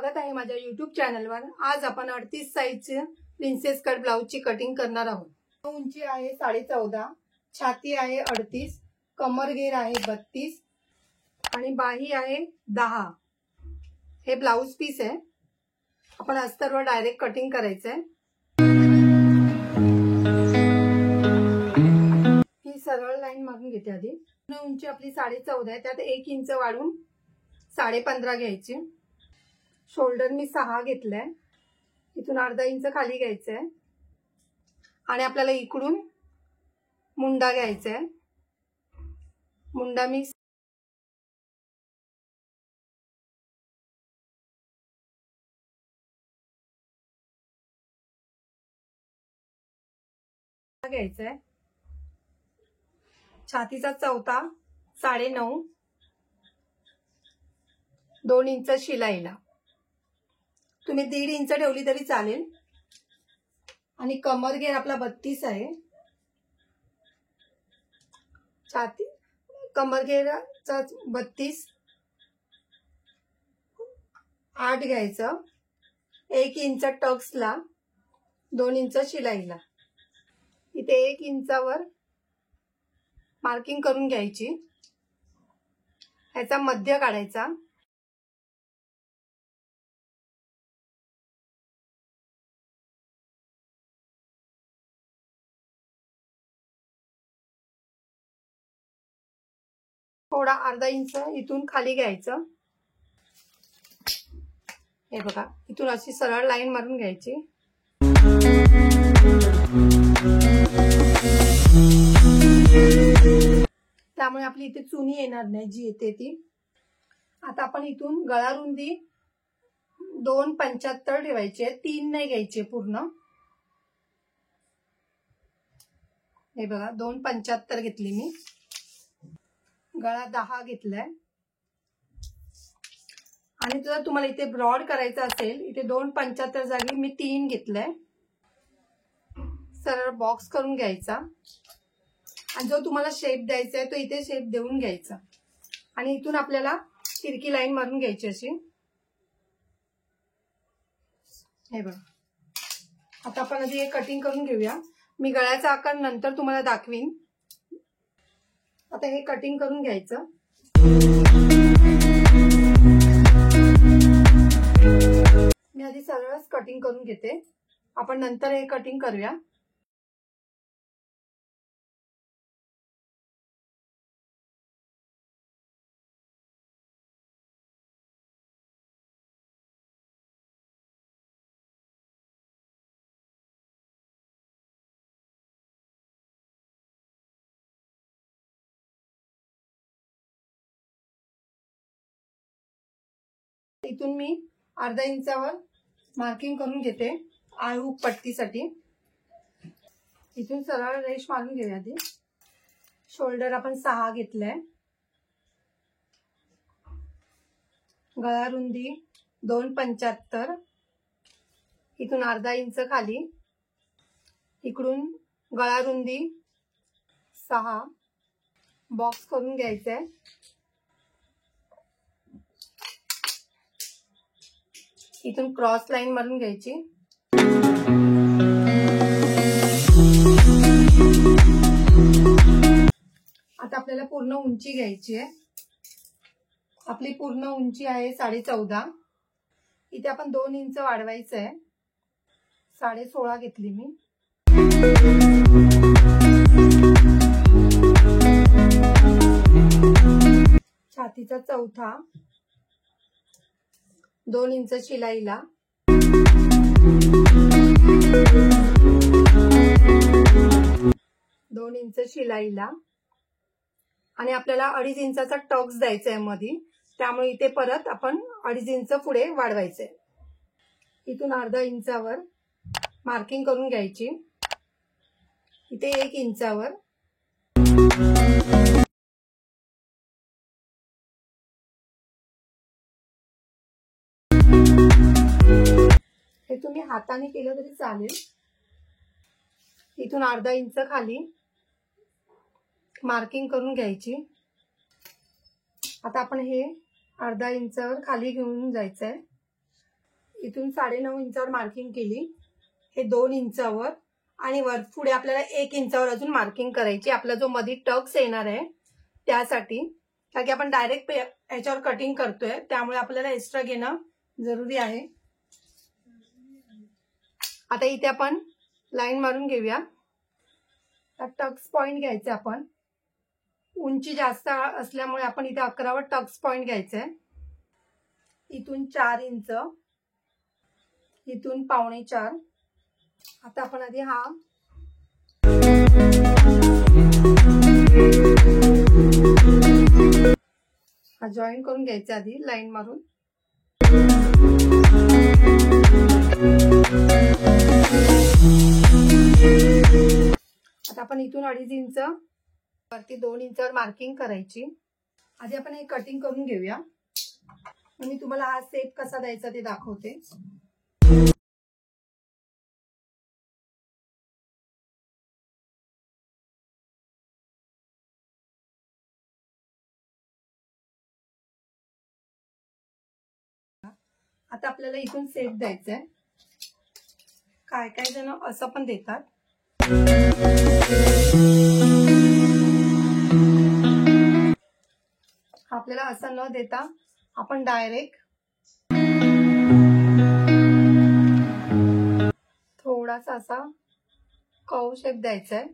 स्वागत आहे माझ्या YouTube चॅनलवर। आज आपण 38 साइजचे प्रिन्सेस कट ब्लाउजची कटिंग करणार आहोत। उंची आहे 14.5, छाती आहे 38, कमर घेर आहे 32 आणि बाही आहे 10। हे ब्लाउज पीस आहे। आपण अस्तरवर डायरेक्ट कटिंग करायचं आहे। ही सरळ लाईन मारून घेते आधी। उंची आपली 14.5 आहे, त्यात 1 इंच वाढून 15.5 घ्यायची। शोल्डर मी 6 घेतलाय, इथून अर्धा इंच खाली घ्यायचंय आणि आपल्याला इकडून मुंडा घ्यायचा आहे। मुंडा मी घ्यायचा आहे। छातीचा चौथा 9.5, 2 इंच शिलाईला, तुम्ही 1.5 इंच ठेवली तरी चालेल। आणि कमर घेर आपला 32 आहे। छाती कमर घेरचा 32, 8 घ्यायचं। 1 इंच टक्सला, 2 इंच शिलाईला, इथे 1 इंचावर मार्किंग करून घ्यायची। ह्याचा मध्य काढायचा। थोडा अर्धा इंच इथून खाली घ्यायचं। हे बघा, इथून अशी सरळ लाईन मारून घ्यायची। त्यामुळे आपली इथे चुनी येणार नाही, जी येते ती। आता आपण इथून गळा रुंदी 2.75 ठेवायची आहे, 3 नाही घ्यायची पूर्ण। हे बघा, 2.75 घेतली मी। गळा 10 घेतलाय आणि जर तुम्हाला इथे ब्रॉड करायचा असेल, इथे 2.75 जागी मी 3 घेतलाय। सरळ बॉक्स करून घ्यायचा आणि जो तुम्हाला शेप द्यायचा आहे तो इथे शेप देऊन घ्यायचा आणि इथून आपल्याला तिरकी लाईन मारून घ्यायची अशी। हे बघा, आता आपण आधी हे कटिंग करून घेऊया। मी गळ्याचा आकार नंतर तुम्हाला दाखवीन। आता हे कटिंग करून घ्यायचं। मी आधी सरळच कटिंग करून घेते, आपण नंतर हे कटिंग करूया। इथून मी अर्धा इंचावर मार्किंग करून घेते आळू पट्टीसाठी। इथून सरळ रेष मारून घेऊया आधी। शोल्डर आपण 6 घेतलाय। गळा रुंदी 2.75, इथून अर्धा इंच खाली, इकडून गळा रुंदी 6, बॉक्स करून घ्यायचंय। इथून क्रॉस लाईन मारून घ्यायची। आता आपल्याला पूर्ण उंची घ्यायची आहे। आपली पूर्ण उंची आहे 14.5, इथे आपण 2 इंच वाढवायचं आहे। 16.5 घेतली मी। छातीचा चौथा 2 इंच शिलाईला, 2 इंच शिलाईला आणि आपल्याला 2.5 इंचाचा टक्स द्यायचा आहे मध्ये, त्यामुळे इथे परत आपण 2.5 इंच पुढे वाढवायचंय। इथून अर्धा इंचावर मार्किंग करून घ्यायची, इथे 1 इंचावर। हे तुम्ही हाताने केलं तरी चालेल। इथून अर्धा इंच खाली मार्किंग करून घ्यायची। आता आपण हे अर्धा इंचावर खाली घेऊन जायचंय। इथून 9.5 इंचावर मार्किंग केली, हे 2 इंचावर आणि वर पुढे आपल्याला 1 इंचावर अजून मार्किंग करायची, आपला जो मध्ये टक्स येणार आहे त्यासाठी, कारण की आपण डायरेक्ट याच्यावर कटिंग करतोय त्यामुळे आपल्याला एक्स्ट्रा घेणं जरुरी आहे. आता इथे आपण लाईन मारून घेऊया. टक्स पॉइंट घ्यायचे आपण, उंची जास्त असल्यामुळे आपण इथे 11 वर टक्स पॉइंट घ्यायचे. इथून 4 इंच, इथून 4.25. आता आपण आधी हा जॉईन करून घ्यायचा आधी लाईन मारून. आता आपण इथून 2.5 इंच वरती 2 इंचावर मार्किंग करायची. आधी आपण हे कटिंग करून घेऊया, मी तुम्हाला हा शेप कसा द्यायचा ते दाखवते. आता आपल्याला इथून शेप द्यायचा आहे. काय काय जण असं पण देतात. आपल्याला असं न देता आपण डायरेक्ट थोडासा असा कर्व शेप द्यायचा आहे.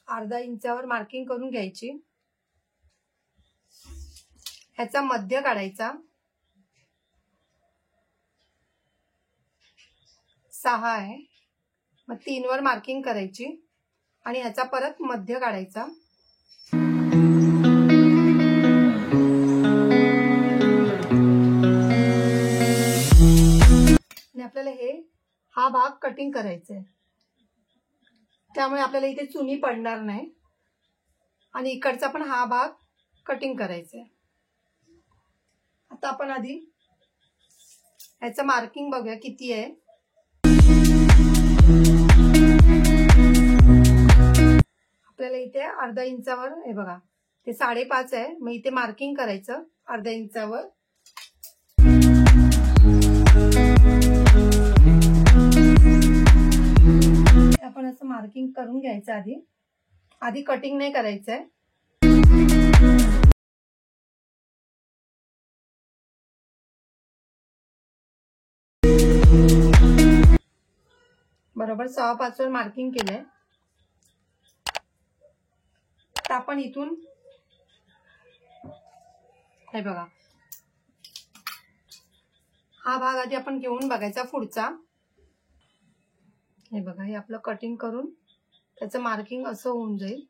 अर्धा इंचावर मार्किंग करून घ्यायची. ह्याचा मध्य काढायचा. 6 आहे, मग 3 वर मार्किंग करायची आणि ह्याचा परत मध्य काढायचा. आणि आपल्याला हा भाग कटिंग करायचा आहे, त्यामुळे आपल्याला इथे चुनी पडणार नाही आणि इकडचा पण हा भाग कटिंग करायचा आहे. आता आपण आधी ह्याचं मार्किंग बघूया किती आहे. आपल्याला इथे अर्धा इंचावर हे बघा, ते 5.5 आहे, मग इथे मार्किंग करायचं अर्धा इंचावर. आपण असं मार्किंग करून घ्यायचं आधी कटिंग नाही करायचंय. बरोबर 6.5 वर मार्किंग केलंय. तर आपण इथून हे बघा, हा भाग आधी आपण घेऊन बघायचा पुढचा. हे बघा, हे आपलं कटिंग करून त्याचं मार्किंग असं होऊन जाईल.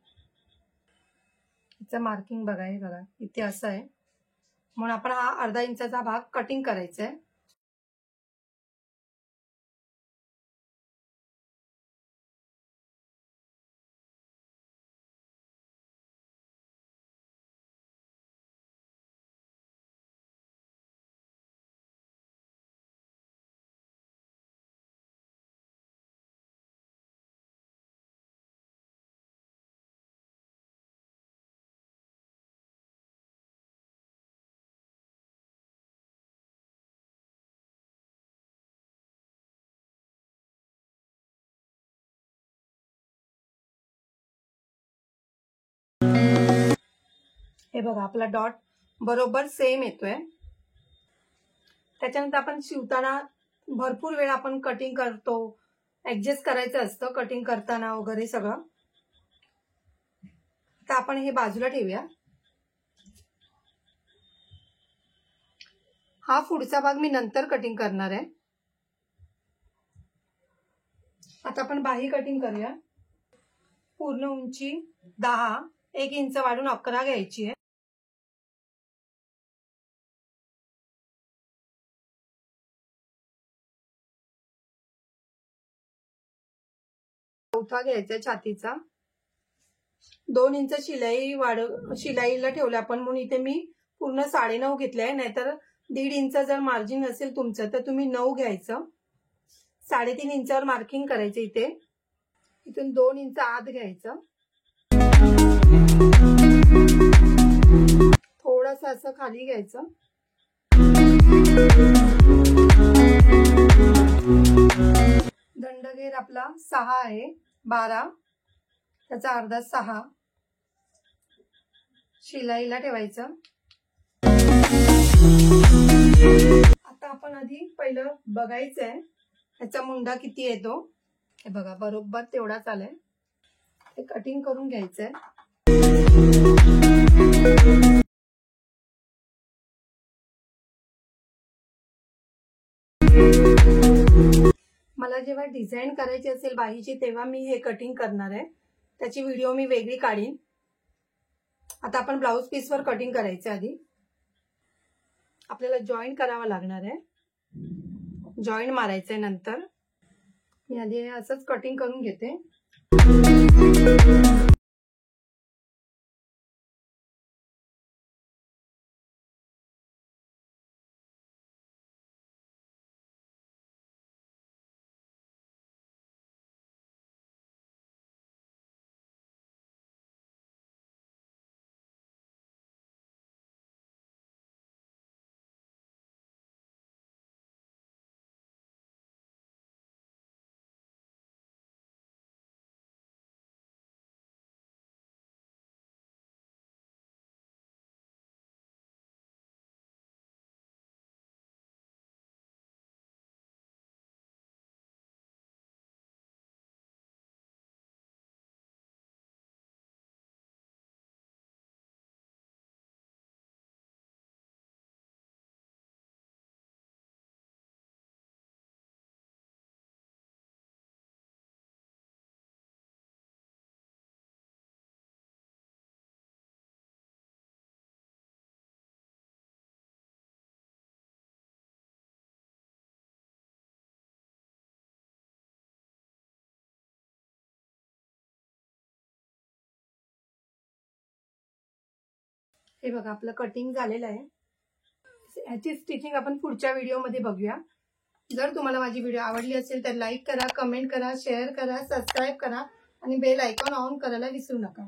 याचं मार्किंग बघा, हे बघा इथे असं आहे, म्हणून आपण हा अर्धा इंचाचा भाग कटिंग करायचा आहे. हे बघा, आपला डॉट बरोबर सेम येतोय. त्याच्यानंतर आपण शिवताना भरपूर वेळ आपण कटिंग करतो, ऍडजस्ट करायचं असतं कटिंग करताना वगैरे सगळं. तर आपण हे बाजूला ठेवूया. हा पुढचा भाग मी नंतर कटिंग करणार आहे. आता आपण बाही कटिंग करूया. पूर्ण उंची 10, 1 इंच वाढून 11 घ्यायची आहे. चौथा घ्यायचा छातीचा. 2 इंच शिलाईला ठेवलं आपण, म्हणून इथे मी पूर्ण 9.5 घेतलंय. नाहीतर 1.5 इंच जर मार्जिन असेल तुमचं तर तुम्ही 9 घ्यायचं. 3.5 इंचावर मार्किंग करायचं. इथून 2 इंच आत घ्यायचं. थोडंसं असं खाली घ्यायचं. दंडघेर आपला 6 आहे, 12 त्याचा अर्धा 6 शिलाईला ठेवायचं. आता आपण आधी पहिलं बघायचंय याचा मुंडा किती येतो. हे बघा बरोबर तेवढाच आलाय. हे कटिंग करून घ्यायचंय. मला जेव्हा डिझाईन करायची असेल बाहीची तेव्हा मी हे कटिंग करणार आहे. त्याची व्हिडिओ मी वेगळी काढीन. आता आपण ब्लाउज पीसवर कटिंग करायचं. आधी आपल्याला जॉईंट करावा लागणार आहे. जॉईंट मारायचंय. नंतर मी आधी असंच कटिंग करून घेते. हे बघा आपलं कटिंग झालेलं आहे. याची स्टिचिंग आपण पुढच्या व्हिडिओमध्ये बघूया. जर तुम्हाला माझी व्हिडिओ आवडली असेल तर लाईक करा, कमेंट करा, शेअर करा, सबस्क्राईब करा आणि बेल आयकॉन ऑन करायला विसरू नका.